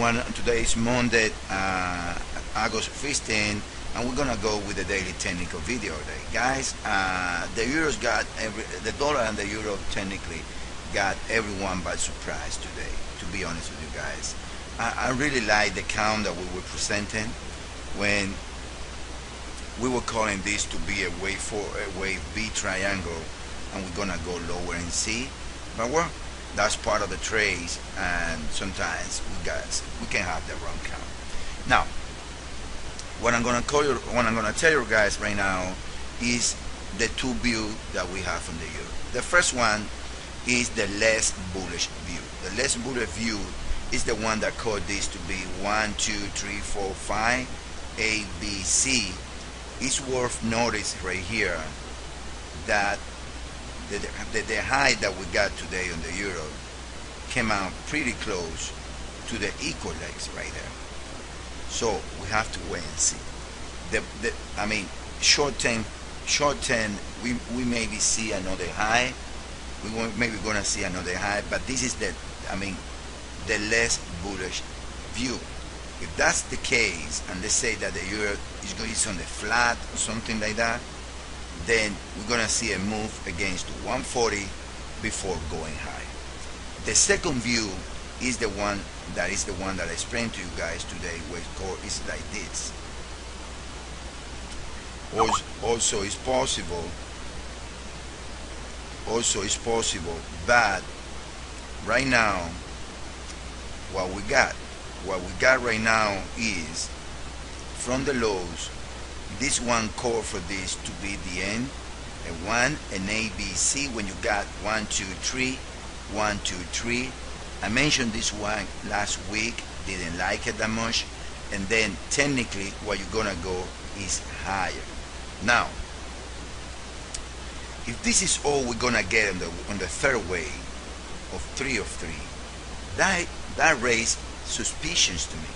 everyone. Today is Monday, August 15, and we're gonna go with the daily technical video today, guys. The euros got the dollar and the euro technically got everyone by surprise today. To be honest with you guys, I really like the count that we were presenting when we were calling this to be a wave B triangle, and we're gonna go lower and see, but well, that's part of the trades, and sometimes we can have the wrong count. Now, what I'm gonna tell you guys right now is the two views that we have on the euro. The first one is the less bullish view. The less bullish view is the one that called this to be 1, 2, 3, 4, 5, A, B, C. It's worth notice right here that the high that we got today on the euro came out pretty close to the equal legs right there. So we have to wait and see. I mean, short term, we maybe see another high. Maybe gonna see another high, but this is the less bullish view. If that's the case, and let's say that the euro is on the flat or something like that, then we're gonna see a move against 140 before going high. The second view is the one that I explained to you guys today, where it's like this. Also it's possible, but right now what we got right now is from the lows, this one call for this to be the end, a 1, an A, B, C. When you got 1, 2, 3, 1, 2, 3. I mentioned this one last week, didn't like it that much, and then technically what you're gonna go is higher. Now, if this is all we're gonna get on the third wave of 3 of 3, that raised suspicions to me.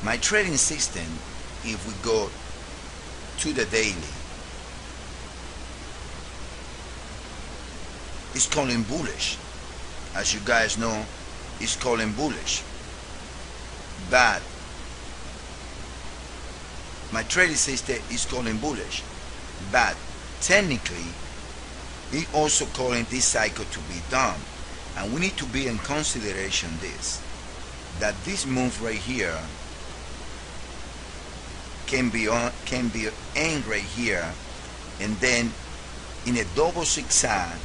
My trading system, if we go to the daily, is calling bullish. As you guys know, it's calling bullish. But my trading system is calling bullish. But technically, it also calling this cycle to be done. And we need to be in consideration that this move right here can be end right here, and then in a double zigzag,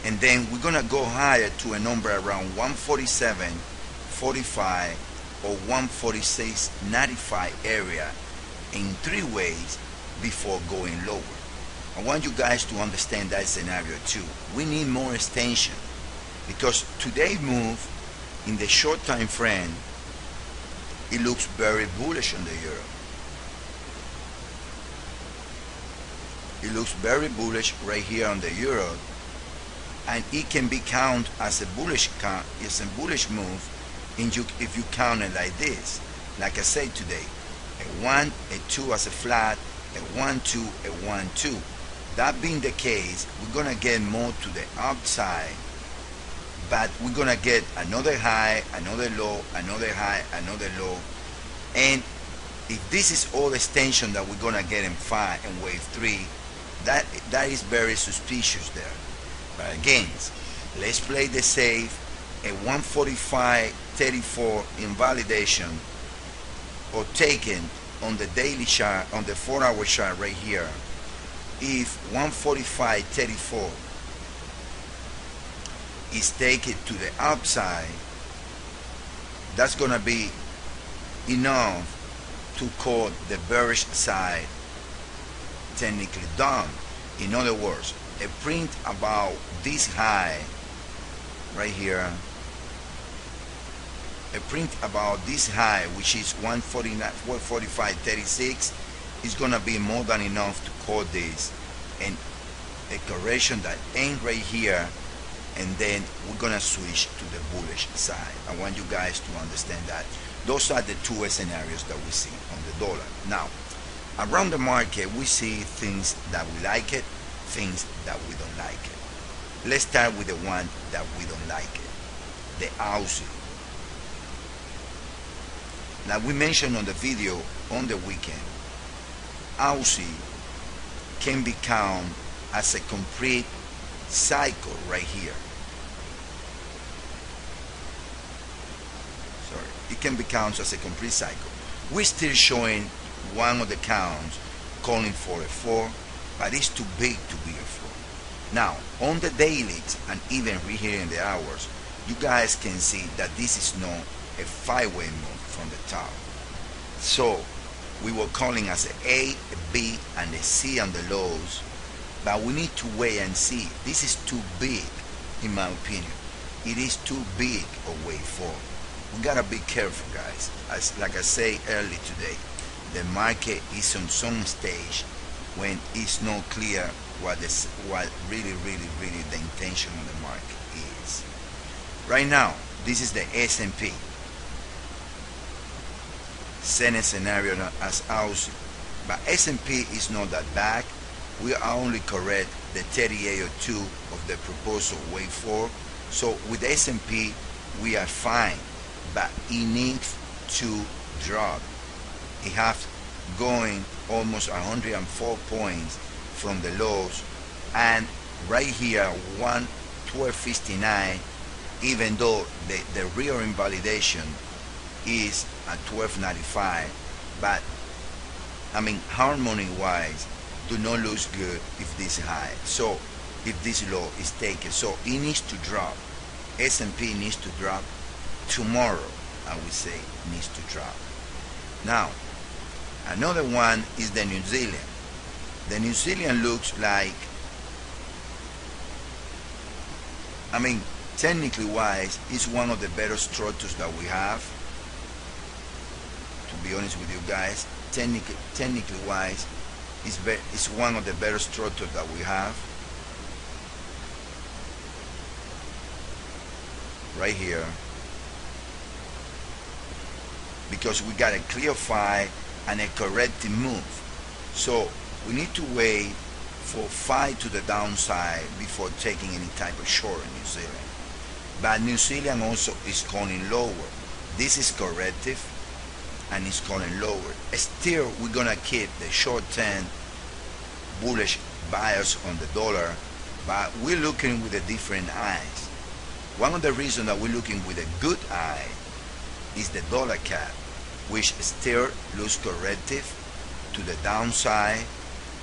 and then we're gonna go higher to a number around 147.45 or 146.95 area in 3 ways before going lower. I want you guys to understand that scenario too. We need more extension, because today's move in the short time frame, it looks very bullish on the euro. It looks very bullish right here on the euro, and it can be counted as a bullish move if you count it like this. Like I said today, a 1, a 2 as a flat, a 1, 2, a 1, 2. That being the case, we're gonna get more to the upside, but we're gonna get another high, another low, another high, another low. And if this is all extension that we're gonna get in 5 and wave 3, that is very suspicious there. But again, let's play the safe. A 145.34 invalidation or taken on the daily chart, on the 4-hour chart right here. If 145.34 is taken to the upside, that's gonna be enough to call the bearish side technically done. In other words, a print about this high right here, a print about this high, which is 145.36, is gonna be more than enough to call this, and a correction that ends right here, and then we're gonna switch to the bullish side. I want you guys to understand that. Those are the two scenarios that we see on the dollar. Now, around the market, we see things that we like it, things that we don't like it. Let's start with the one that we don't like it, the Aussie. like we mentioned on the video on the weekend, Aussie can be counted as a complete cycle right here. Sorry, it can be counted as a complete cycle. We're still showing one of the counts calling for a 4, but it's too big to be a 4. Now on the dailies and even right here in the hours, you guys can see that this is not a 5-way move from the top. So we were calling as a B, and a C on the lows, but we need to wait and see. This is too big, in my opinion. It is too big a wave forward. We gotta be careful, guys. Like I say early today, the market is on some stage when it's not clear what really the intention of the market is. Right now, this is the S&P. Same scenario as Aussie, but S&P is not that bad. We are only correct the 3802 of the proposal wave 4. So with S&P we are fine, but it needs to drop. It has going almost 104 points from the lows, and right here 112.59, even though the real invalidation is at 12.95, but I mean harmony wise do not lose good if this high, so if this low is taken, so it needs to drop. S&P needs to drop tomorrow. I would say needs to drop. Now another one is the New Zealand. The New Zealand looks like, I mean technically wise, it's one of the better structures that we have, to be honest with you guys. Technically wise, it's one of the better structures that we have right here, because we got a clear 5 and a corrective move. So we need to wait for 5 to the downside before taking any type of short in New Zealand. But New Zealand also is calling lower. This is corrective and it's calling lower. Still we're gonna keep the short-term bullish bias on the dollar, but we're looking with a different eyes. One of the reasons that we're looking with a good eye is the dollar cap, which still looks corrective to the downside,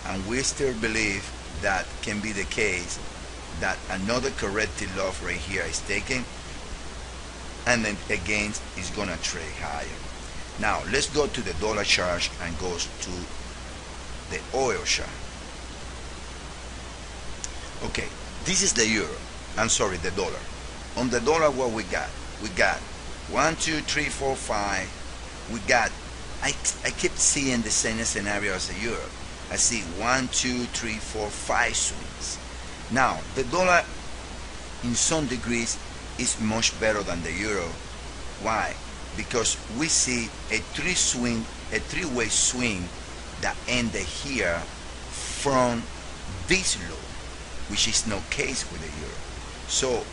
and we still believe that can be the case, that another corrective low right here is taken, and then again it's gonna trade higher. Now let's go to the dollar chart and goes to the oil chart. Okay, this is the euro, I'm sorry, the dollar. On the dollar, what we got 1 2 3 4 5. We got, I keep seeing the same scenario as the euro. I see 1 2 3 4 5 swings. Now the dollar in some degrees is much better than the euro. Why? Because we see a three-way swing that ended here from this low, which is no case with the euro. So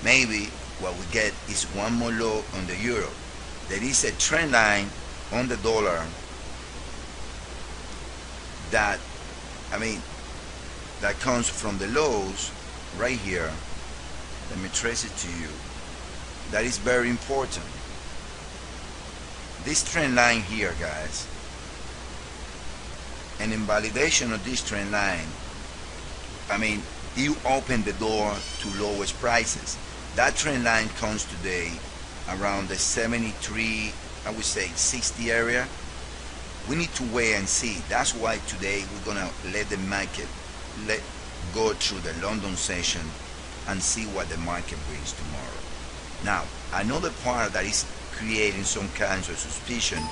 maybe what we get is one more low on the euro. There is a trend line on the dollar that, I mean, that comes from the lows right here. Let me trace it to you. That is very important. This trend line here, guys, an invalidation of this trend line, I mean, you open the door to lowest prices. That trend line comes today around the 73, I would say 60 area. We need to wait and see. That's why today we're gonna let the market go through the London session and see what the market brings tomorrow. Now another part that is creating some kinds of suspicion,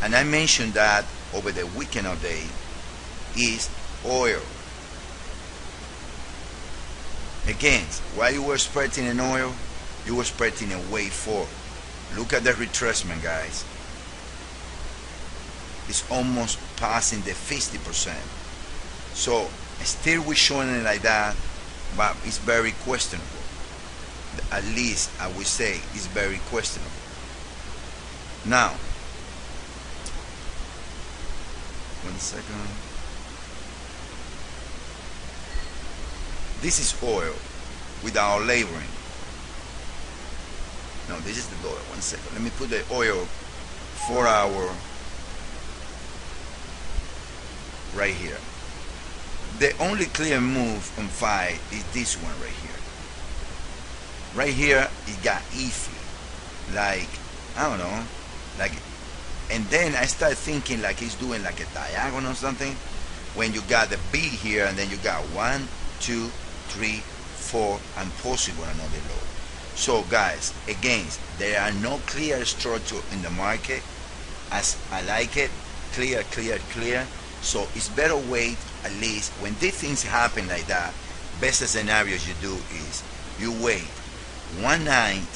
and I mentioned that over the weekend of day, is oil. Again, while you were expecting in oil, you were expecting a wave forward. Look at the retracement, guys. It's almost passing the 50%. So still we're showing it like that, but it's very questionable. At least I would say it's very questionable. Now 1 second. This is oil without labeling. No, this is the dollar. 1 second. Let me put the oil 4 hour right here. The only clear move on 5 is this one right here. Right here, it got iffy. Like, I don't know. Like, and then I start thinking like he's doing like a diagonal or something. When you got the B here, and then you got 1, 2, 3, 4, and possible another low. So guys, again, there are no clear structure in the market as I like it. Clear, clear, clear. So it's better wait at least when these things happen like that. Best scenarios you do is you wait one night,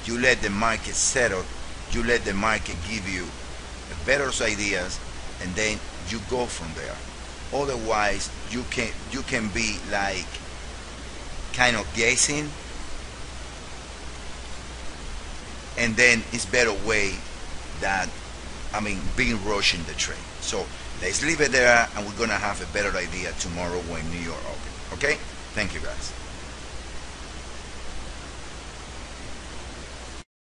you let the market settle, you let the market give you better ideas, and then you go from there. Otherwise you can be like kind of guessing, and then it's better way that being rushing the trade. So let's leave it there, and we're gonna have a better idea tomorrow when New York open. Okay, thank you guys.